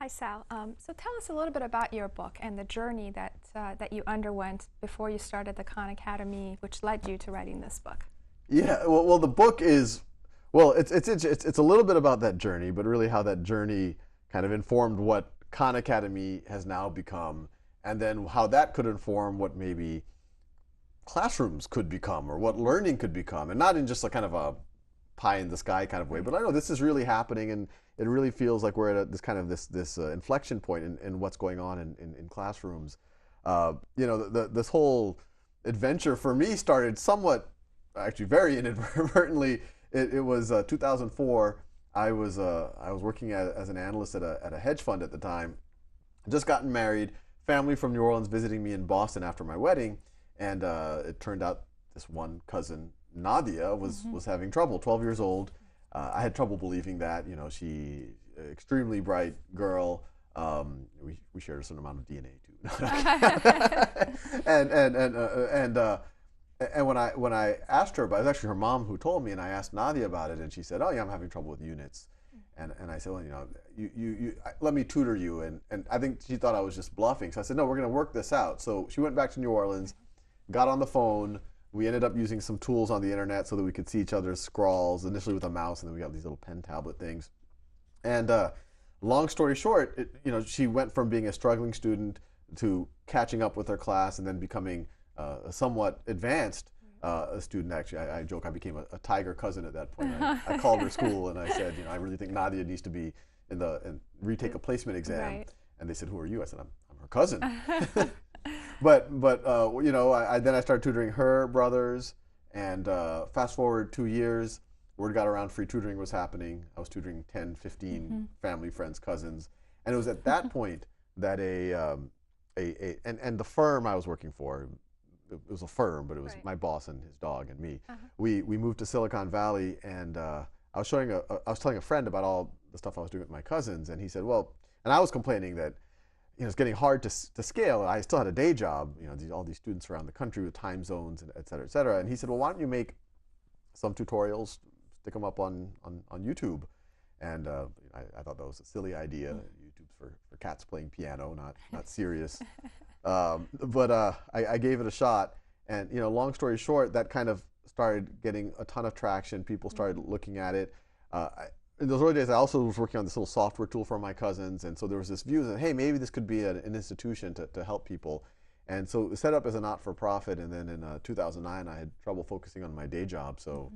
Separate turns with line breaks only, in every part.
Hi, Sal. So tell us a little bit about your book and the journey that you underwent before you started the Khan Academy, which led you to writing this book.
Yeah, well, the book is, well, it's a little bit about that journey, but really how that journey kind of informed what Khan Academy has now become, and then how that could inform what maybe classrooms could become or what learning could become, and not in just a kind of a pie in the sky kind of way,
Right.
but I know this is really happening, and it really feels like we're at this kind of this inflection point in what's going on in classrooms. This whole adventure for me started somewhat, actually very inadvertently. It was 2004. I was working as an analyst at a hedge fund at the time. Just gotten married, family from New Orleans visiting me in Boston after my wedding, and it turned out this one cousin, Nadia, was having trouble. 12 years old. I had trouble believing that. She extremely bright girl. We shared a certain amount of DNA too. And when I asked her about it, was actually her mom who told me, and I asked Nadia about it, and she said, "Oh yeah, I'm having trouble with units." And I said, "Well, let me tutor you." And I think she thought I was just bluffing. So I said, "No, we're going to work this out." So she went back to New Orleans, got on the phone. We ended up using some tools on the internet so that we could see each other's scrawls, initially with a mouse, and then we got these little pen tablet things. And long story short, she went from being a struggling student to catching up with her class and then becoming a somewhat advanced a student. Actually, I joke I became a tiger cousin at that point. I called her school and I said, I really think Nadia needs to be and retake a placement exam.
Right.
And they said, "Who are you?" I said, "I'm her cousin." But then I started tutoring her brothers, and fast forward 2 years, word got around free tutoring was happening. I was tutoring 10, 15 family, friends, cousins, and it was at that point that and the firm I was working for, it was a firm, but it was
Right.
my boss and his dog and me.
Uh-huh.
We moved to Silicon Valley, and I was telling a friend about all the stuff I was doing with my cousins, and he said, "Well," and I was complaining that it's getting hard to scale. I still had a day job, all these students around the country with time zones, and et cetera, et cetera. And he said, "Well, why don't you make some tutorials, stick them up on YouTube?" And I thought that was a silly idea. YouTube's for cats playing piano, not serious. But I gave it a shot, and long story short, that kind of started getting a ton of traction. People started looking at it. In those early days, I also was working on this little software tool for my cousins, and so there was this view that, hey, maybe this could be an institution to help people. And so it was set up as a not-for-profit, and then in 2009, I had trouble focusing on my day job, so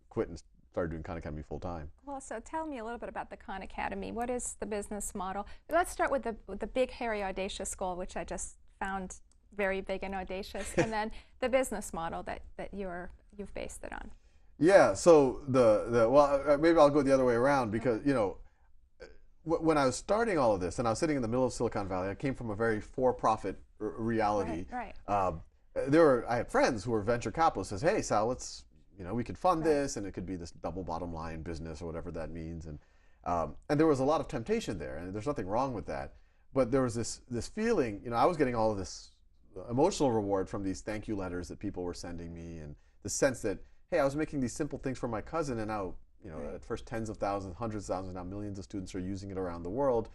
quit and started doing Khan Academy full-time.
Well, so tell me a little bit about the Khan Academy. What is the business model? Let's start with the big, hairy, audacious goal, which I just found very big and audacious, and then the business model that you've based it on.
Yeah, so maybe I'll go the other way around because when I was starting all of this and I was sitting in the middle of Silicon Valley, I came from a very for-profit reality.
Right.
I had friends who were venture capitalists. Says, "Hey, Sal, we could fund this, and it could be this double bottom line business or whatever that means." And there was a lot of temptation there, and there's nothing wrong with that. But there was this feeling, I was getting all of this emotional reward from these thank you letters that people were sending me, and the sense that, hey, I was making these simple things for my cousin, and now, at first tens of thousands, hundreds of thousands, now millions of students are using it around the world.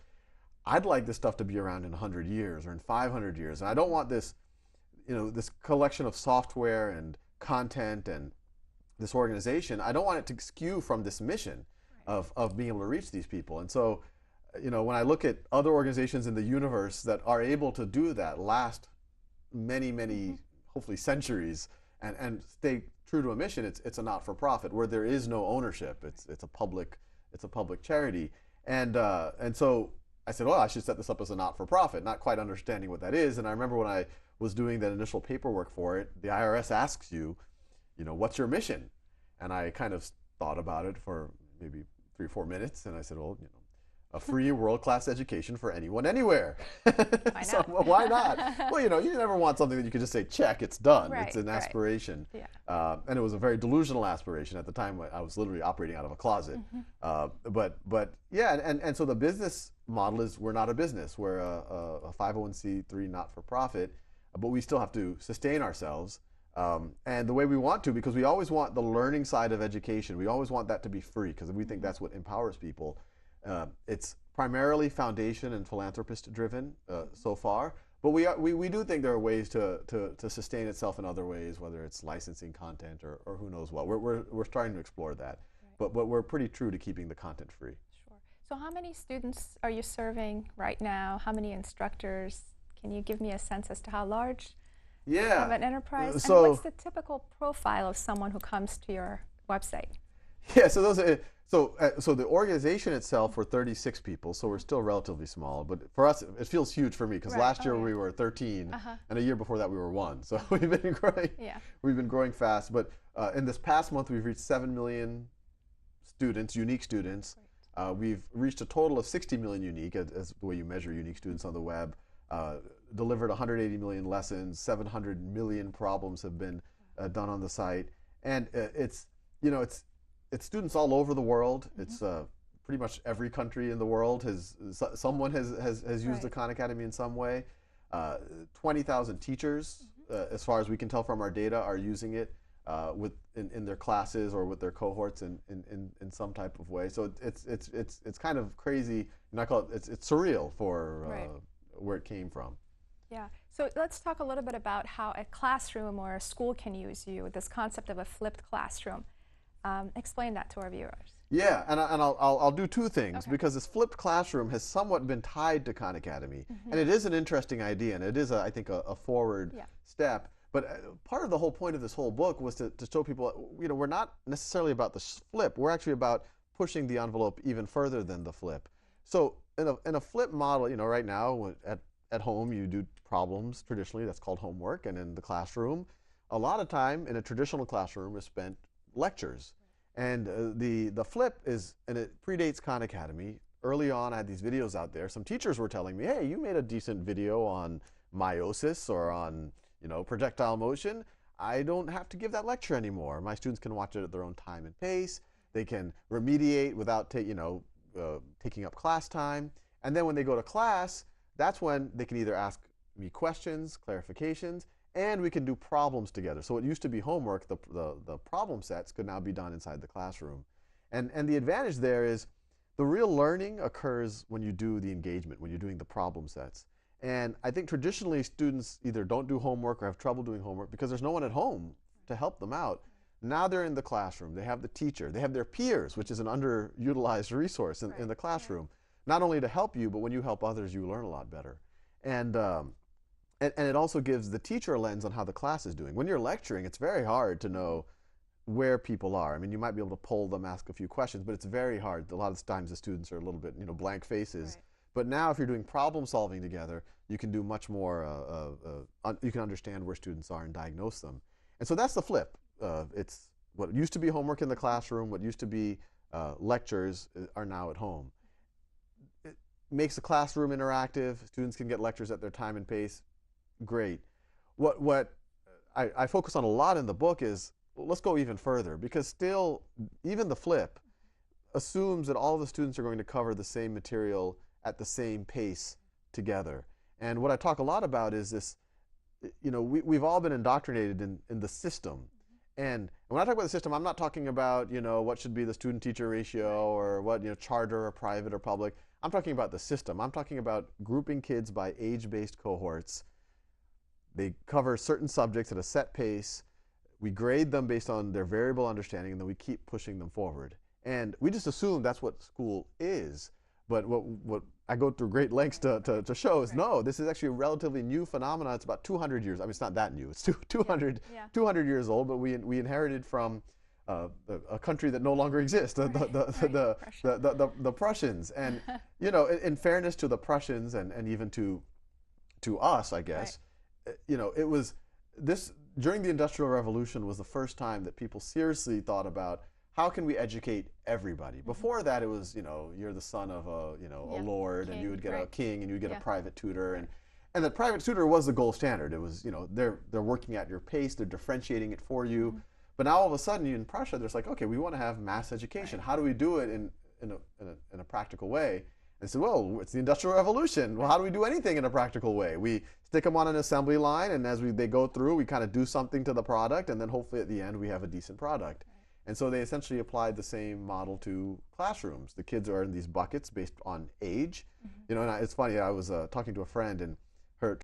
I'd like this stuff to be around in 100 years or in 500 years. And I don't want this, this collection of software and content and this organization, I don't want it to skew from this mission of being able to reach these people. And so, when I look at other organizations in the universe that are able to do that, last many, many, hopefully centuries, and stay true to a mission, it's a not-for-profit where there is no ownership. It's a public charity, and so I said, well, I should set this up as a not-for-profit, not quite understanding what that is. And I remember when I was doing that initial paperwork for it, the IRS asks you, what's your mission? And I kind of thought about it for maybe 3 or 4 minutes, and I said, well, a free world-class education for anyone, anywhere.
Why
So
not?
why not? Well, you never want something that you could just say, check, it's done.
Right,
It's an
right.
aspiration.
Yeah.
And it was a very delusional aspiration. At the time, I was literally operating out of a closet. But yeah, and so the business model is we're not a business. We're a 501c3 not-for-profit, but we still have to sustain ourselves. And the way we want to, because we always want the learning side of education, we always want that to be free, because we think that's what empowers people. It's primarily foundation and philanthropist driven so far, but we do think there are ways to sustain itself in other ways, whether it's licensing content or who knows what. We're starting to explore that, but we're pretty true to keeping the content free.
Sure. So how many students are you serving right now? How many instructors? Can you give me a sense as to how large of an enterprise?
So,
and what's the typical profile of someone who comes to your website?
Yeah, so those are, so the organization itself, we're 36 people, so we're still relatively small. But for us, it feels huge for me because last year we were 13, and a year before that we were 1. So we've been growing. Yeah. We've been growing fast. But in this past month, we've reached 7 million students, unique students. We've reached a total of 60 million unique, as the way you measure unique students on the web. Delivered 180 million lessons, 700 million problems have been done on the site, and it's students all over the world. It's pretty much every country in the world someone has used the Khan Academy in some way. 20,000 teachers, as far as we can tell from our data, are using it in their classes or with their cohorts in some type of way. So it's kind of crazy. And I call it it's surreal for where it came from.
Yeah. So let's talk a little bit about how a classroom or a school can use you with this concept of a flipped classroom. Explain that to our viewers.
Yeah, and I'll do two things, because this flipped classroom has somewhat been tied to Khan Academy, and it is an interesting idea, and it is, I think, a forward step. But part of the whole point of this whole book was to show people, we're not necessarily about the flip. We're actually about pushing the envelope even further than the flip. So in a flip model, right now at home you do problems traditionally. That's called homework, and in the classroom, a lot of time in a traditional classroom is spent lectures. And the flip is, and it predates Khan Academy. Early on, I had these videos out there. Some teachers were telling me, hey, you made a decent video on meiosis or on projectile motion. I don't have to give that lecture anymore. My students can watch it at their own time and pace. They can remediate without taking up class time. And then when they go to class, that's when they can either ask me questions, clarifications, and we can do problems together. So it used to be homework. The problem sets could now be done inside the classroom. And the advantage there is the real learning occurs when you do the engagement, when you're doing the problem sets. And I think traditionally students either don't do homework or have trouble doing homework because there's no one at home to help them out. Now they're in the classroom. They have the teacher. They have their peers, which is an underutilized resource in the classroom. Not only to help you, but when you help others, you learn a lot better. And it also gives the teacher a lens on how the class is doing. When you're lecturing, it's very hard to know where people are. I mean, you might be able to poll them, ask a few questions, but it's very hard. A lot of times the students are a little bit, blank faces. But now if you're doing problem solving together, you can do much more, you can understand where students are and diagnose them. And so that's the flip. It's what used to be homework in the classroom, what used to be lectures are now at home. It makes the classroom interactive. Students can get lectures at their time and pace. Great. What I focus on a lot in the book is, let's go even further, because still, even the flip assumes that all the students are going to cover the same material at the same pace together. And what I talk a lot about is this, we've all been indoctrinated in the system. And when I talk about the system, I'm not talking about, what should be the student-teacher ratio or what, charter or private or public. I'm talking about the system. I'm talking about grouping kids by age-based cohorts. They cover certain subjects at a set pace. We grade them based on their variable understanding, and then we keep pushing them forward. And we just assume that's what school is. But what I go through great lengths to show is, no, this is actually a relatively new phenomenon. It's about 200 years. I mean, it's not that new. It's 200 years old, but we inherited from a country that no longer exists, the Prussians. And, in fairness to the Prussians and even to us, I guess, it was this, during the Industrial Revolution was the first time that people seriously thought about how can we educate everybody. Before that, it was, you're the son of a lord, and you would get a king, and you would get a private tutor, and the private tutor was the gold standard. It was, they're working at your pace, they're differentiating it for you. But now all of a sudden, in Prussia, there's like, okay, we want to have mass education. How do we do it in a practical way? And said, well, it's the Industrial Revolution. Well, how do we do anything in a practical way? We stick them on an assembly line, and as they go through, we kind of do something to the product, and then hopefully at the end we have a decent product. And so they essentially applied the same model to classrooms. The kids are in these buckets based on age. You know, and it's funny, I was talking to a friend, and her